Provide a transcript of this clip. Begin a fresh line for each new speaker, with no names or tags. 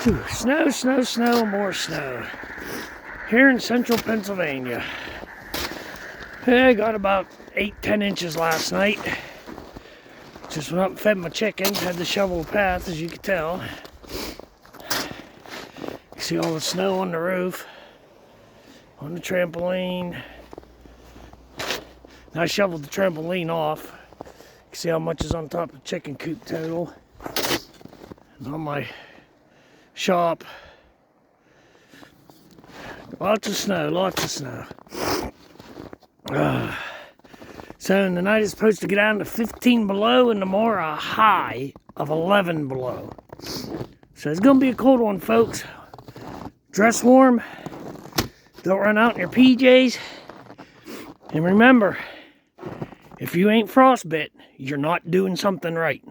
Whew, snow, snow, snow, more snow. Here in central Pennsylvania. I got about 8-10 inches last night. Just went up and fed my chickens. Had to shovel the path, as you can tell. You see all the snow on the roof, on the trampoline. Now I shoveled the trampoline off. You can see how much is on top of the chicken coop total. And on my shop. Lots of snow, lots of snow. So in the night it's supposed to get down to 15 below, and tomorrow a high of 11 below. So it's going to be a cold one, folks. Dress warm. Don't run out in your PJs. And remember, if you ain't frostbit, you're not doing something right.